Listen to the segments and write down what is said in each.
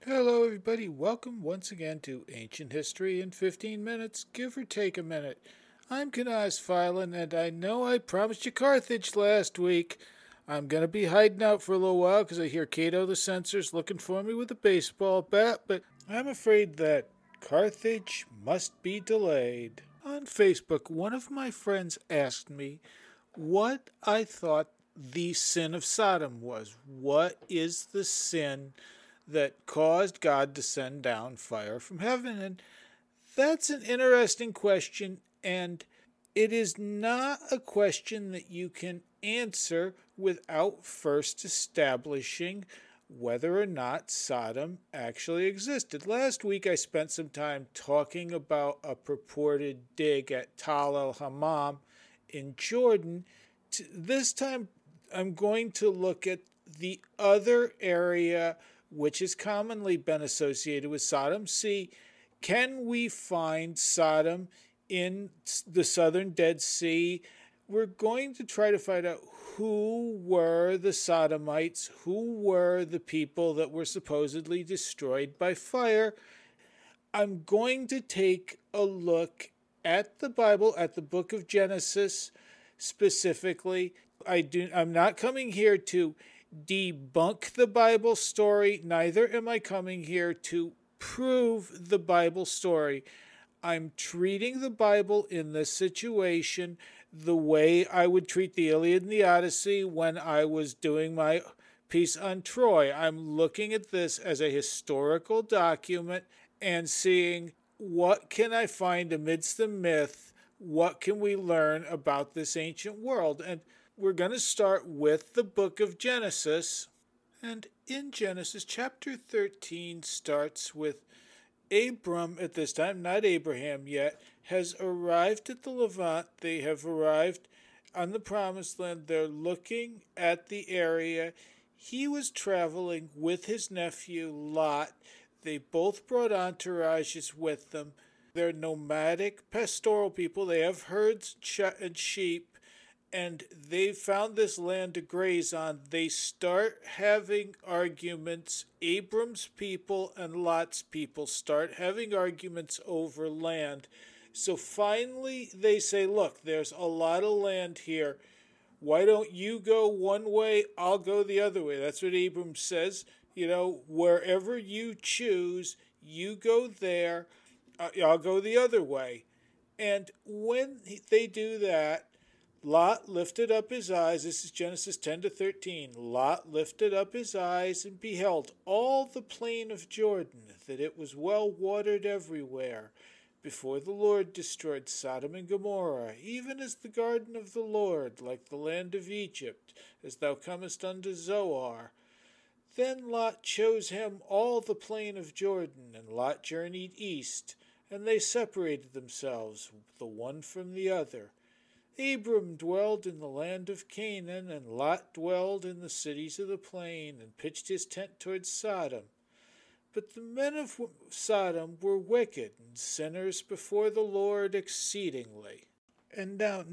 Hello, everybody. Welcome once again to Ancient History in 15 minutes, give or take a minute. I'm Kanaz Phylan, and I know I promised you Carthage last week. I'm going to be hiding out for a little while because I hear Cato the Censor's looking for me with a baseball bat, but I'm afraid that Carthage must be delayed. On Facebook, one of my friends asked me what I thought the sin of Sodom was. What is the sin that caused God to send down fire from heaven? And that's an interesting question, and it is not a question that you can answer without first establishing whether or not Sodom actually existed. Last week I spent some time talking about a purported dig at Tal el Hammam in Jordan. This time I'm going to look at the other area which has commonly been associated with Sodom. See, can we find Sodom in the southern Dead Sea? We're going to try to find out who were the Sodomites, who were the people that were supposedly destroyed by fire. I'm going to take a look at the Bible, at the book of Genesis specifically. I'm not coming here to debunk the Bible story, neither am I coming here to prove the Bible story. I'm treating the Bible in this situation the way I would treat the Iliad and the Odyssey when I was doing my piece on Troy. I'm looking at this as a historical document and seeing what can I find amidst the myth, what can we learn about this ancient world. And we're going to start with the book of Genesis. And in Genesis, chapter 13 starts with Abram, at this time, not Abraham yet, has arrived at the Levant. They have arrived on the Promised Land. They're looking at the area. He was traveling with his nephew Lot. They both brought entourages with them. They're nomadic, pastoral people. They have herds and sheep, and they found this land to graze on. They start having arguments. Abram's people and Lot's people start having arguments over land. So finally they say, look, there's a lot of land here. Why don't you go one way, I'll go the other way. That's what Abram says. Wherever you choose, you go there, I'll go the other way. And when they do that, Lot lifted up his eyes. This is Genesis 10-13. Lot lifted up his eyes and beheld all the plain of Jordan, that it was well watered everywhere, before the Lord destroyed Sodom and Gomorrah, even as the garden of the Lord, like the land of Egypt, as thou comest unto Zoar. Then Lot chose him all the plain of Jordan, and Lot journeyed east, and they separated themselves, the one from the other. Abram dwelled in the land of Canaan, and Lot dwelled in the cities of the plain, and pitched his tent toward Sodom. But the men of Sodom were wicked and sinners before the Lord exceedingly. And now,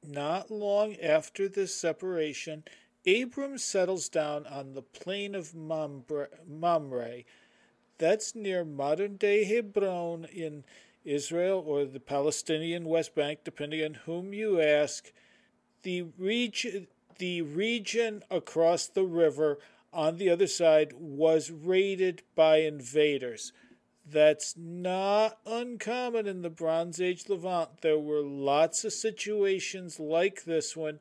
not long after this separation, Abram settles down on the plain of Mamre. That's near modern-day Hebron in Israel, or the Palestinian West Bank, depending on whom you ask. The region across the river on the other side was raided by invaders. That's not uncommon in the Bronze Age Levant. There were lots of situations like this one,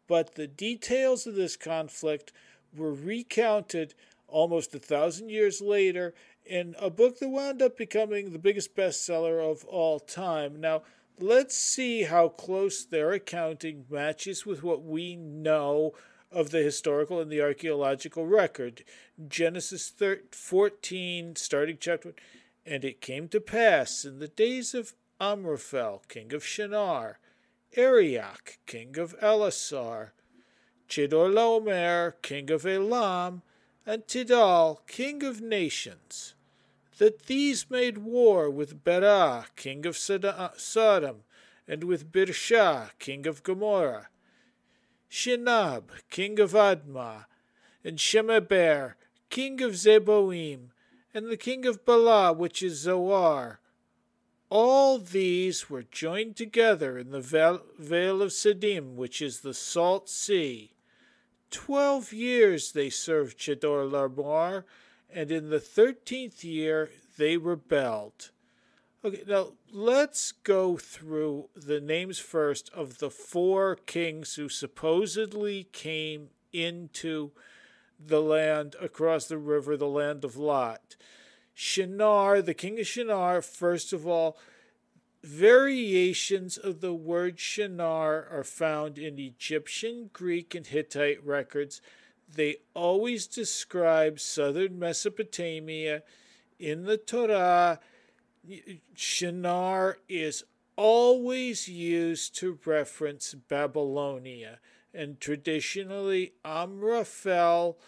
but the details of this conflict were recounted almost 1,000 years later in a book that wound up becoming the biggest bestseller of all time. Now, let's see how close their accounting matches with what we know of the historical and the archaeological record. Genesis 14, starting chapter 1. And it came to pass in the days of Amraphel, king of Shinar, Arioch, king of Elasar, Chedorlaomer, king of Elam, and Tidal, king of nations, that these made war with Berah, king of Sodom, and with Birsha, king of Gomorrah, Shinab, king of Admah, and Shemeber, king of Zeboim, and the king of Bala, which is Zoar. All these were joined together in the Vale of Siddim, which is the Salt Sea. 12 years they served Chedorlaomer, and in the 13th year they rebelled. Okay, now let's go through the names first of the 4 kings who supposedly came into the land across the river, the land of Lot. Shinar, the king of Shinar, first of all, variations of the word Shinar are found in Egyptian, Greek, and Hittite records. They always describe southern Mesopotamia. In the Torah, Shinar is always used to reference Babylonia, and traditionally Amraphel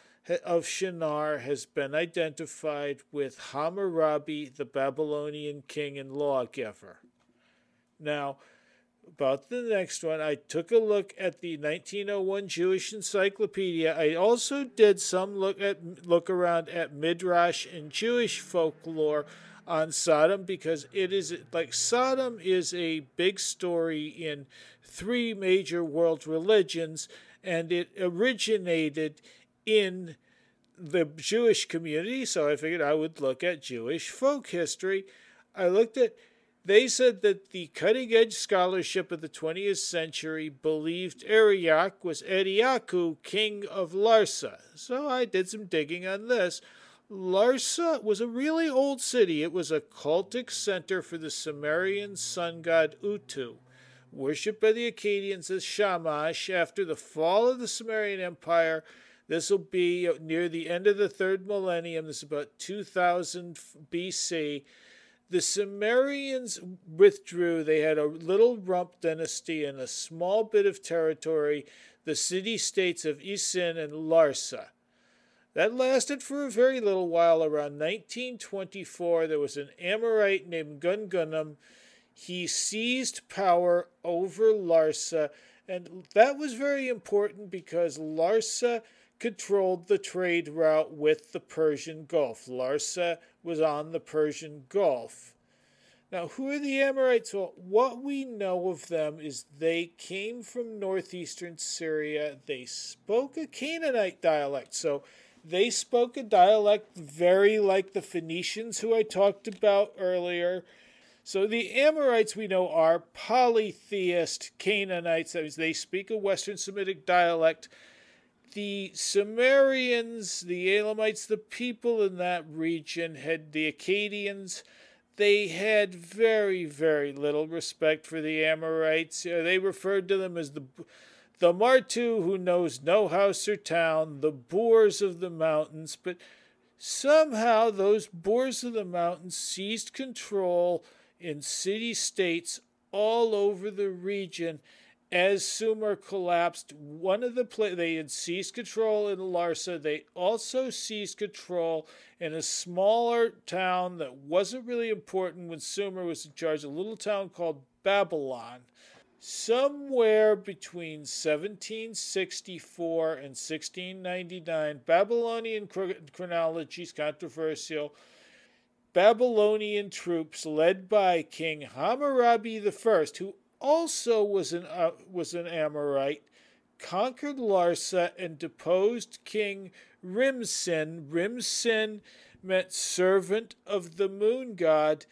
of Shinar has been identified with Hammurabi, the Babylonian king and lawgiver. Now, about the next one, I took a look at the 1901 Jewish Encyclopedia. I also did some look around at Midrash and Jewish folklore on Sodom, because it is like Sodom is a big story in 3 major world religions, and it originated in the Jewish community, so I figured I would look at Jewish folk history. They said that the cutting-edge scholarship of the 20th century believed Arioch was Ediaku, king of Larsa. So I did some digging on this. Larsa was a really old city. It was a cultic center for the Sumerian sun god Utu, worshipped by the Akkadians as Shamash. After the fall of the Sumerian Empire, this will be near the end of the 3rd millennium. This is about 2000 BC. The Sumerians withdrew. They had a little rump dynasty and a small bit of territory, the city-states of Isin and Larsa. That lasted for a very little while. Around 1924, there was an Amorite named Gungunum. He seized power over Larsa, and that was very important because Larsa controlled the trade route with the Persian Gulf. Larsa was on the Persian Gulf. Now, who are the Amorites? Well, what we know of them is they came from northeastern Syria. They spoke a Canaanite dialect, so they spoke a dialect very like the Phoenicians who I talked about earlier. So the Amorites we know are polytheist Canaanites. That means they speak a Western Semitic dialect. The Sumerians, the Elamites, the people in that region, had the Akkadians. They had very, very little respect for the Amorites. They referred to them as the Martu who knows no house or town, the boors of the mountains. But somehow those boors of the mountains seized control in city-states all over the region. As Sumer collapsed, they had seized control in Larsa. They also seized control in a smaller town that wasn't really important when Sumer was in charge, a little town called Babylon. Somewhere between 1764 and 1699, Babylonian chronology is controversial. Babylonian troops led by King Hammurabi I, who also was an Amorite, conquered Larsa and deposed King Rimsin. Rimsin meant servant of the moon god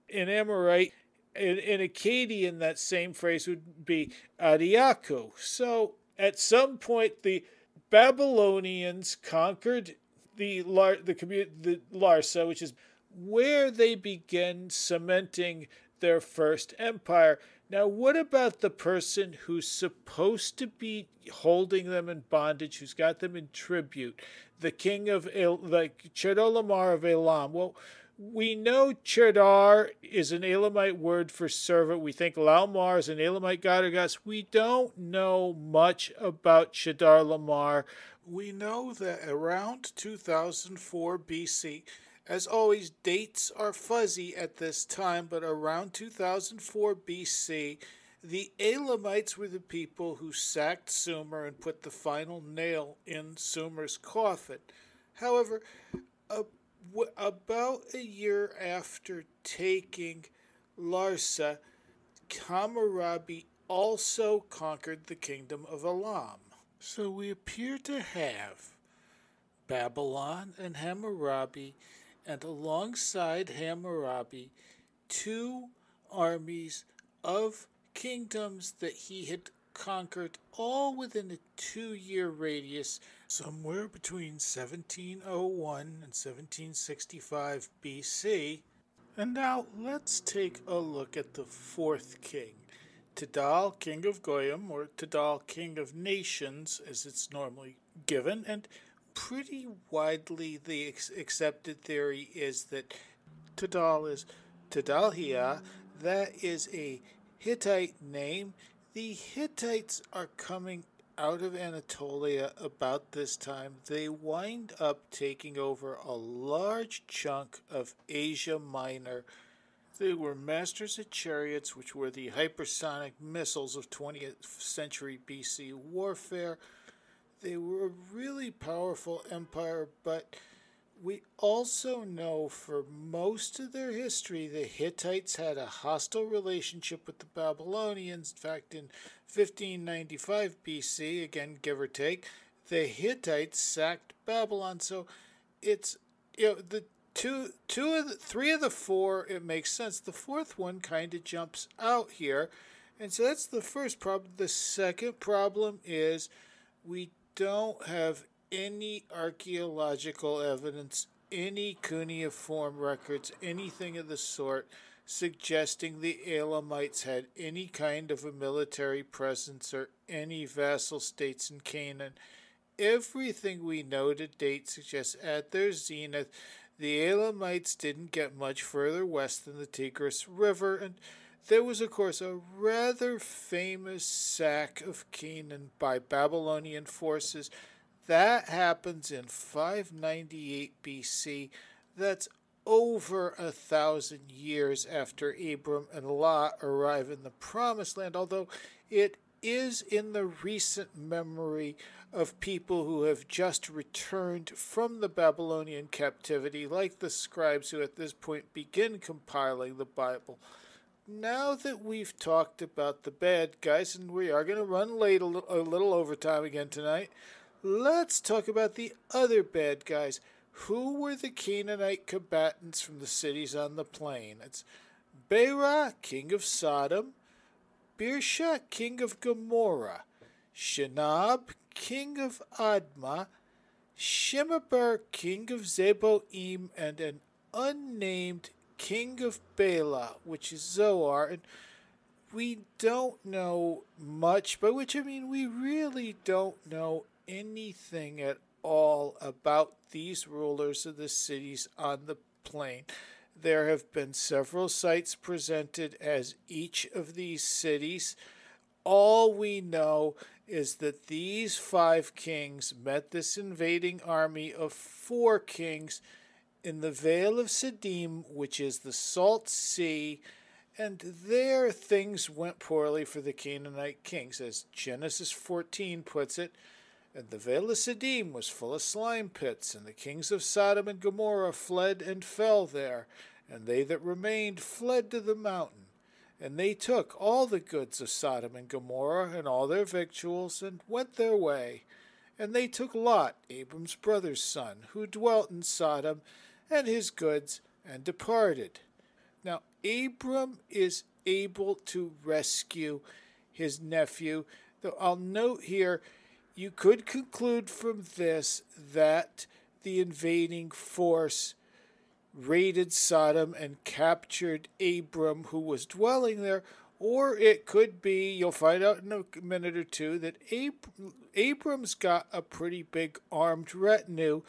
in Amorite. In Akkadian, that same phrase would be Adiaku. So at some point, the Babylonians conquered the Larsa, which is where they began cementing their first empire. Now, what about the person who's supposed to be holding them in bondage, who's got them in tribute? The king of Chedorlaomer of Elam. Well, we know Chedar is an Elamite word for servant. We think Laomar is an Elamite god or goddess. We don't know much about Chedorlaomer. We know that around 2004 BC, as always, dates are fuzzy at this time, but around 2004 BC, the Elamites were the people who sacked Sumer and put the final nail in Sumer's coffin. However, About a year after taking Larsa, Hammurabi also conquered the kingdom of Elam. So we appear to have Babylon and Hammurabi, and alongside Hammurabi, two armies of kingdoms that he had conquered, all within a 2 year radius, somewhere between 1701 and 1765 BC. And now let's take a look at the fourth king, Tidal, king of Goyim, or Tidal, king of nations, as it's normally given. And pretty widely the accepted theory is that Tidal is Tidalhia. That is a Hittite name. The Hittites are coming out of Anatolia about this time. They wind up taking over a large chunk of Asia Minor. They were masters of chariots, which were the hypersonic missiles of 20th century BC warfare. They were a really powerful empire, but we also know for most of their history the Hittites had a hostile relationship with the Babylonians. In fact, in 1595 BC, again give or take, the Hittites sacked Babylon. So it's, the three of the four, it makes sense. The fourth one kind of jumps out here, and so that's the first problem. The second problem is we don't have any archaeological evidence, any cuneiform records, anything of the sort suggesting the Elamites had any kind of a military presence or any vassal states in Canaan. Everything we know to date suggests at their zenith, the Elamites didn't get much further west than the Tigris River, and there was, of course, a rather famous sack of Canaan by Babylonian forces. That happens in 598 BC. That's over 1,000 years after Abram and Lot arrive in the Promised Land, although it is in the recent memory of people who have just returned from the Babylonian captivity, like the scribes who at this point begin compiling the Bible. Now that we've talked about the bad guys, and we are going to run late a little overtime again tonight, let's talk about the other bad guys. Who were the Canaanite combatants from the cities on the plain? It's Bera, king of Sodom, Birsha, king of Gomorrah, Shinab, king of Admah, Shemeber, king of Zeboim, and an unnamed king of Bela, which is Zoar. And we don't know much, by which I mean we really don't know anything at all about these rulers of the cities on the plain. There have been several sites presented as each of these cities. All we know is that these 5 kings met this invading army of 4 kings in the Vale of Siddim, which is the Salt Sea, and there things went poorly for the Canaanite kings. As Genesis 14 puts it, and the Vale of Siddim was full of slime pits, and the kings of Sodom and Gomorrah fled and fell there, and they that remained fled to the mountain. And they took all the goods of Sodom and Gomorrah, and all their victuals, and went their way. And they took Lot, Abram's brother's son, who dwelt in Sodom, and his goods, and departed. Now, Abram is able to rescue his nephew, though I'll note here, you could conclude from this that the invading force raided Sodom and captured Abram, who was dwelling there, or it could be, you'll find out in a minute or two, that Abram's got a pretty big armed retinue.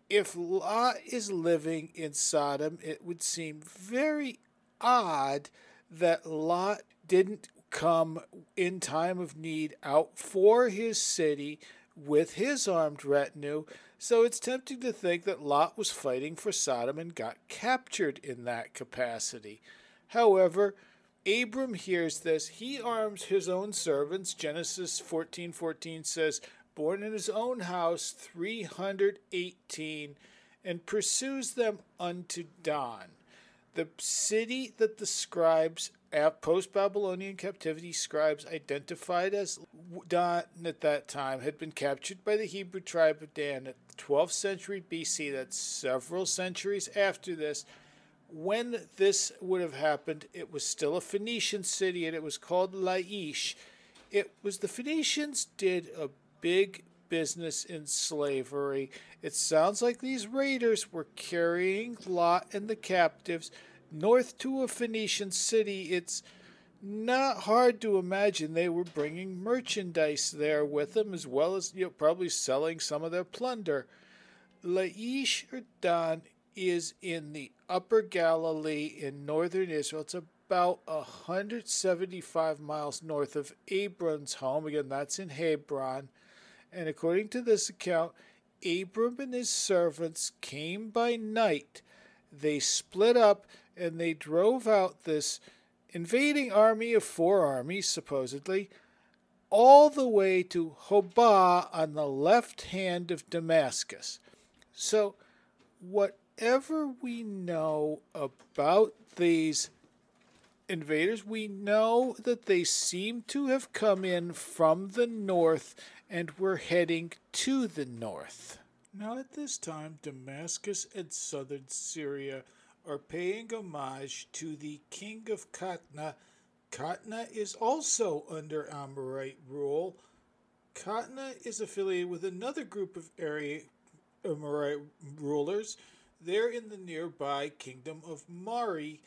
If Lot is living in Sodom, it would seem very odd that Lot didn't come in time of need out for his city with his armed retinue. So it's tempting to think that Lot was fighting for Sodom and got captured in that capacity. However, Abram hears this. He arms his own servants. Genesis 14:14 says, born in his own house, 318, and pursues them unto Dan. The city that the scribes, post-Babylonian captivity scribes identified as Dan at that time, had been captured by the Hebrew tribe of Dan at the 12th century BC. That's several centuries after this. When this would have happened, it was still a Phoenician city, and it was called Laish. The Phoenicians did a big business in slavery. It sounds like these raiders were carrying Lot and the captives north to a Phoenician city. It's not hard to imagine they were bringing merchandise there with them, as well as probably selling some of their plunder. Laish or Dan is in the Upper Galilee in northern Israel. It's about 175 miles north of Abram's home. Again, that's in Hebron. And according to this account, Abram and his servants came by night. They split up and they drove out this invading army of 4 armies, supposedly, all the way to Hobah on the left hand of Damascus. So, whatever we know about these invaders, we know that they seem to have come in from the north and were heading to the north. Now at this time, Damascus and southern Syria are paying homage to the king of Katna. Katna is also under Amorite rule. Katna is affiliated with another group of Amorite rulers. They're in the nearby kingdom of Mari.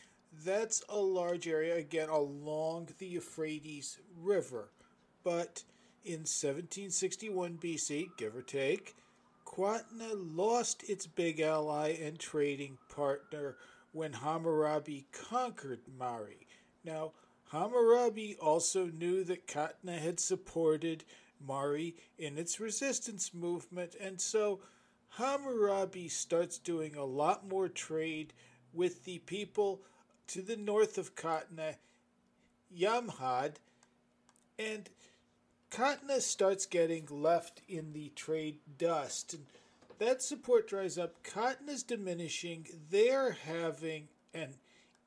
That's a large area, again, along the Euphrates River. But in 1761 BC, give or take, Qatna lost its big ally and trading partner when Hammurabi conquered Mari. Now, Hammurabi also knew that Qatna had supported Mari in its resistance movement, and so Hammurabi starts doing a lot more trade with the people to the north of Qatna, Yamhad, and Qatna starts getting left in the trade dust. And that support dries up. Qatna's diminishing. They're having an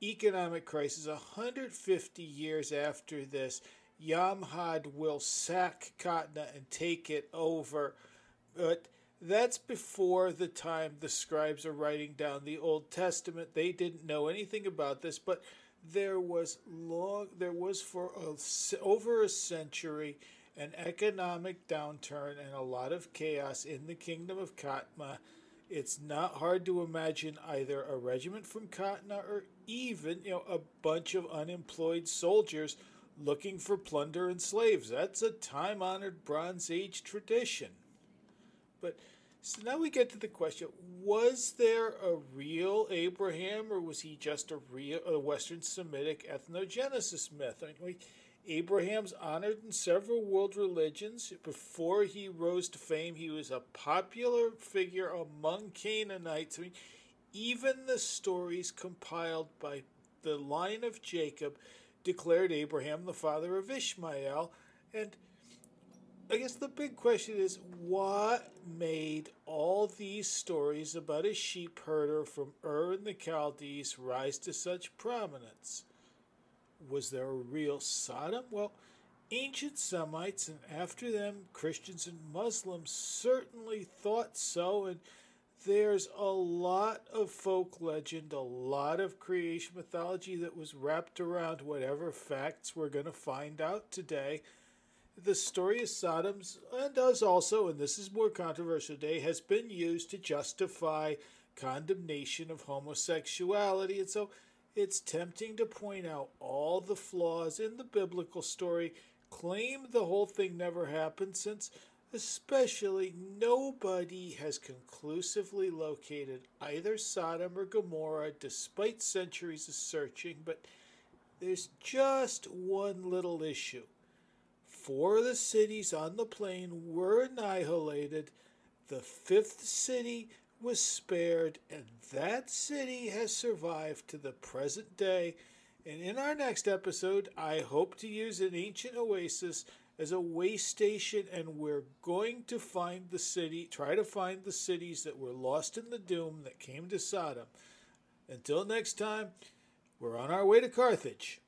economic crisis. 150 years after this, Yamhad will sack Qatna and take it over. But that's before the time the scribes are writing down the Old Testament. They didn't know anything about this, but there was for over a century an economic downturn and a lot of chaos in the kingdom of Qatna. It's not hard to imagine either a regiment from Qatna or even a bunch of unemployed soldiers looking for plunder and slaves. That's a time-honored Bronze Age tradition. But so now we get to the question, was there a real Abraham, or was he just a Western Semitic ethnogenesis myth? I mean, Abraham's honored in several world religions. Before he rose to fame, he was a popular figure among Canaanites. I mean, even the stories compiled by the line of Jacob declared Abraham the father of Ishmael. And I guess the big question is, what made all these stories about a sheep herder from Ur in the Chaldees rise to such prominence? Was there a real Sodom? Well, ancient Semites, and after them Christians and Muslims, certainly thought so, and there's a lot of folk legend, a lot of creation mythology that was wrapped around whatever facts we're going to find out today. The story of Sodom's, and does also, and this is more controversial today, has been used to justify condemnation of homosexuality, and so it's tempting to point out all the flaws in the biblical story, claim the whole thing never happened, since especially nobody has conclusively located either Sodom or Gomorrah despite centuries of searching. But there's just one little issue. 4 of the cities on the plain were annihilated. The 5th city was spared, and that city has survived to the present day. And in our next episode, I hope to use an ancient oasis as a way station, and we're going to find the city, try to find the cities that were lost in the doom that came to Sodom. Until next time, we're on our way to Carthage.